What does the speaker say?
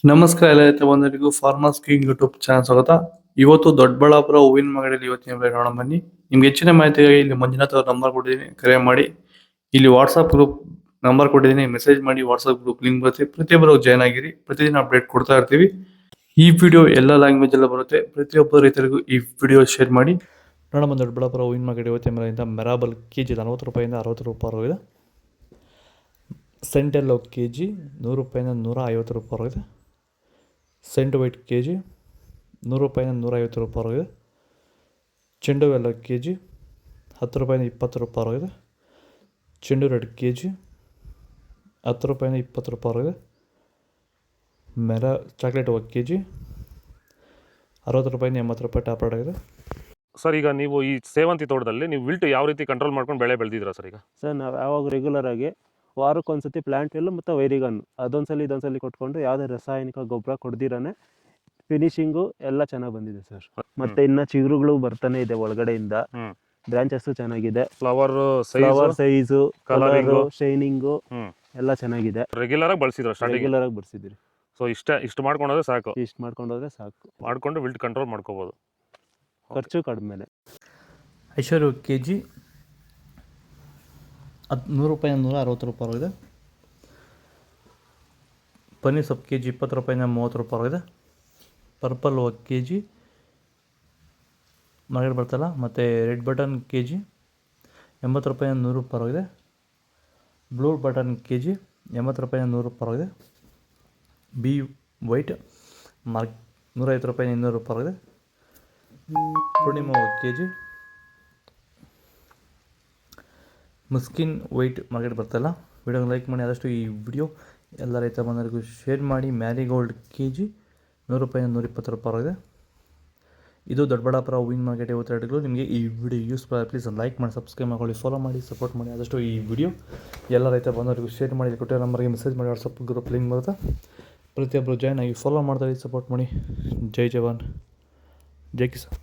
ನಮಸ್ಕಾರ ಎಲ್ಲ ರೈತ ಬಂಧುಗಳಿಗೂ ಫಾರ್ಮರ್ಸ್ ಕಿಂಗ್ ಯೂಟ್ಯೂಬ್ ಚಾನಲ್ ಸ್ವಾಗತ. ಇವತ್ತು ದೊಡ್ಡಬಳ್ಳಾಪುರ ಹೂವಿನ ಮಾರ್ಕೆಟಲ್ಲಿ ಇವತ್ತಿನ ಬೆಲೆ ನೋಡೋಣ ಬನ್ನಿ. ನಿಮ್ಗೆ ಹೆಚ್ಚಿನ ಮಾಹಿತಿಗಾಗಿ ಇಲ್ಲಿ ಮಂಜುನಾಥ್ ಅವ್ರ ನಂಬರ್ ಕೊಟ್ಟಿದ್ದೀನಿ, ಕರೆ ಮಾಡಿ. ಇಲ್ಲಿ ವಾಟ್ಸ್ಆಪ್ ಗ್ರೂಪ್ ನಂಬರ್ ಕೊಟ್ಟಿದ್ದೀನಿ, ಮೆಸೇಜ್ ಮಾಡಿ. ವಾಟ್ಸ್ಆಪ್ ಗ್ರೂಪ್ ಲಿಂಕ್ ಬರುತ್ತೆ, ಪ್ರತಿಯೊಬ್ಬರು ಜಾಯ್ನ್ ಆಗಿರಿ. ಪ್ರತಿದಿನ ಅಪ್ಡೇಟ್ ಕೊಡ್ತಾ ಇರ್ತೀವಿ. ಈ ವಿಡಿಯೋ ಎಲ್ಲ ಲ್ಯಾಂಗ್ವೇಜ್ ಎಲ್ಲ ಬರುತ್ತೆ. ಪ್ರತಿಯೊಬ್ಬ ರೈತರಿಗೂ ಈ ವಿಡಿಯೋ ಶೇರ್ ಮಾಡಿ. ನೋಡೋಣ ದೊಡ್ಡಬಳ್ಳಾಪುರ ಹೂವಿನ ಮಾರ್ಕೆಟ್ ಇವತ್ತಿನ ಬೆಲೆಯಿಂದ ಮೆರಾಬಲ್ ಕೆಜಿ 40 ರೂಪಾಯಿಂದ 60 ರೂಪಾಯಿವರೆಗಿದೆ. ಸೆಂಟೆಲ್ಲೋ ಕೆ ಜಿ 100 ರೂಪಾಯಿಂದ 150 ರೂಪಾಯಿವರೆಗಿದೆ. ಸೆಂಟ್ ವೈಟ್ ಕೆ ಜಿ 100 ರೂಪಾಯಿಂದ 150 ರೂಪಾಯಿವರೆಗಿದೆ. ಚೆಂಡು ಎಲ್ಲ ಕೆ ಜಿ 10 ರೂಪಾಯಿಂದ 20 ರೂಪಾಯಿವರೆಗಿದೆ. ಚೆಂಡು ರೆಡ್ ಕೆ ಜಿ 10 ರೂಪಾಯಿಂದ 20 ರೂಪಾಯಿವರೆಗಿದೆ. ಚಾಕ್ಲೇಟ್ 1 ಕೆ ಜಿ 60 ರೂಪಾಯಿಂದ 80 ರೂಪಾಯಿ ಟಾಪ್ ರೇಟ್ ಆಗಿದೆ. ಸರ್, ಈಗ ನೀವು ಈ ಸೇವಂತಿ ತೋಟದಲ್ಲಿ ನೀವು ವಿಲ್ಟ್ ಯಾವ ರೀತಿ ಕಂಟ್ರೋಲ್ ಮಾಡ್ಕೊಂಡು ಬೆಳೆ ಬೆಳೆದಿದ್ದೀರಾ ಸರ್? ಈಗ ಸರ್, ನಾವು ಯಾವಾಗ ರೆಗ್ಯುಲರ್ ಆಗಿ ವಾರಕ್ಕೊಂದ್ಸತಿ ಪ್ಲಾಂಟ್ ಎಲ್ಲು ಮತ್ತು ವೈರಿಗನ್ ಅದೊಂದ್ಸಲಿ ಇದೊಂದ್ಸಲಿ ಕೊಟ್ಕೊಂಡು ಯಾವುದೇ ರಾಸಾಯನಿಕ ಗೊಬ್ಬರ ಕೊಡ್ದಿರಾನೆ ಫಿನಿಶಿಂಗು ಎಲ್ಲ ಚೆನ್ನಾಗಿ ಬಂದಿದೆ ಸರ್. ಮತ್ತೆ ಇನ್ನ ಚಿಗುರುಗಳು ಬರ್ತಾನೆ ಇದೆ ಒಳಗಡೆಯಿಂದ. ಬ್ರಾಂಚಸ್ ಚೆನ್ನಾಗಿದೆ. ಫ್ಲವರ್ ಸೈಜು, ಕಲರು, ಶೈನಿಂಗು ಎಲ್ಲ ಚೆನ್ನಾಗಿದೆ. ರೆಗ್ಯುಲರ್ ಆಗಿ ಬಳಸಿದ್ರು ರೆಗ್ಯುಲರ್ ಆಗಿ ಬರ್ಸಿದ್ರಿ. ಸೊ ಇಷ್ಟು ಮಾಡ್ಕೊಂಡ್ರೆ ಸಾಕು. ಇಷ್ಟು ಮಾಡ್ಕೊಂಡೋದ್ರೆ ಸಾಕು. ಮಾಡ್ಕೊಂಡು ವಿಲ್ಟ್ ಕಂಟ್ರೋಲ್ ಮಾಡ್ಕೋಬಹುದು. ಖರ್ಚು ಕಡಿಮೆನೆ. ಐಶ್ವರ್ಯ ಕೆ ಜಿ 100 ರೂಪಾಯಿಂದ 160 ರೂಪಾಯಿವರೆಗಿದೆ. ಪನ್ನೀರ್ ಸೊಪ್ಪು ಕೆ ಜಿ 20 ರೂಪಾಯಿಂದ 30 ರೂಪಾಯಿವರೆಗಿದೆ. ಪರ್ಪಲ್ 1 ಕೆ ಜಿ ಮಾರ್ಕೆಟ್ ಬರ್ತಲ್ಲ. ಮತ್ತು ರೆಡ್ ಬಟನ್ ಕೆ ಜಿ 80 ರೂಪಾಯಿಂದ 100 ರೂಪಾಯಿವರೆಗಿದೆ. ಬ್ಲೂ ಬಟನ್ ಕೆ ಜಿ 80 ರೂಪಾಯಿಂದ 100 ರೂಪಾಯಿವರೆಗಿದೆ. ಬಿ ವೈಟ್ 150 ರೂಪಾಯಿಂದ 200 ರೂಪಾಯಿವರೆಗಿದೆ. Purnima 1 K G. ಮುಸ್ಕಿನ್ ವೈಟ್ ಮಾರ್ಕೆಟ್ ಬರ್ತಲ್ಲ. ವಿಡಿಯೋಗೆ ಲೈಕ್ ಮಾಡಿ, ಆದಷ್ಟು ಈ ವಿಡಿಯೋ ಎಲ್ಲ ರೈತ ಬಂದವರಿಗೂ ಶೇರ್ ಮಾಡಿ. ಮ್ಯಾರಿಗೋಲ್ಡ್ ಕೆ ಜಿ 100 ರೂಪಾಯಿಂದ 120 ರೂಪಾಯಿವರೆಗಿದೆ. ಇದು ದೊಡ್ಡಬಳ್ಳಾಪುರ ಹೂವಿನ ಮಾರ್ಕೆಟ್ ಇವತ್ತು ರೇಟ್ಗಳು. ನಿಮಗೆ ಈ ವಿಡಿಯೋ ಯೂಸ್ಫುಲ್ ಪ್ಲೀಸ್ ಲೈಕ್ ಮಾಡಿ, ಸಬ್ಸ್ಕ್ರೈಬ್ ಮಾಡ್ಕೊಳ್ಳಿ, ಫಾಲೋ ಮಾಡಿ, ಸಪೋರ್ಟ್ ಮಾಡಿ. ಆದಷ್ಟು ಈ ವಿಡಿಯೋ ಎಲ್ಲ ರೈತ ಬಂದವರಿಗೂ ಶೇರ್ ಮಾಡಿ. ಕೊಟ್ಟಿರೋ ನಂಬರ್ಗೆ ಮೆಸೇಜ್ ಮಾಡಿ, ವಾಟ್ಸಪ್ ಗ್ರೂಪ್ ಲಿಂಕ್ ಬರುತ್ತೆ. ಪ್ರತಿಯೊಬ್ಬರು ಜಾಯ್ನ್ ಆಗಿ ಫಾಲೋ ಮಾಡ್ತಾರೆ, ಸಪೋರ್ಟ್ ಮಾಡಿ. ಜೈ ಜವಾನ್, ಜೈ ಕಿಸಾನ್.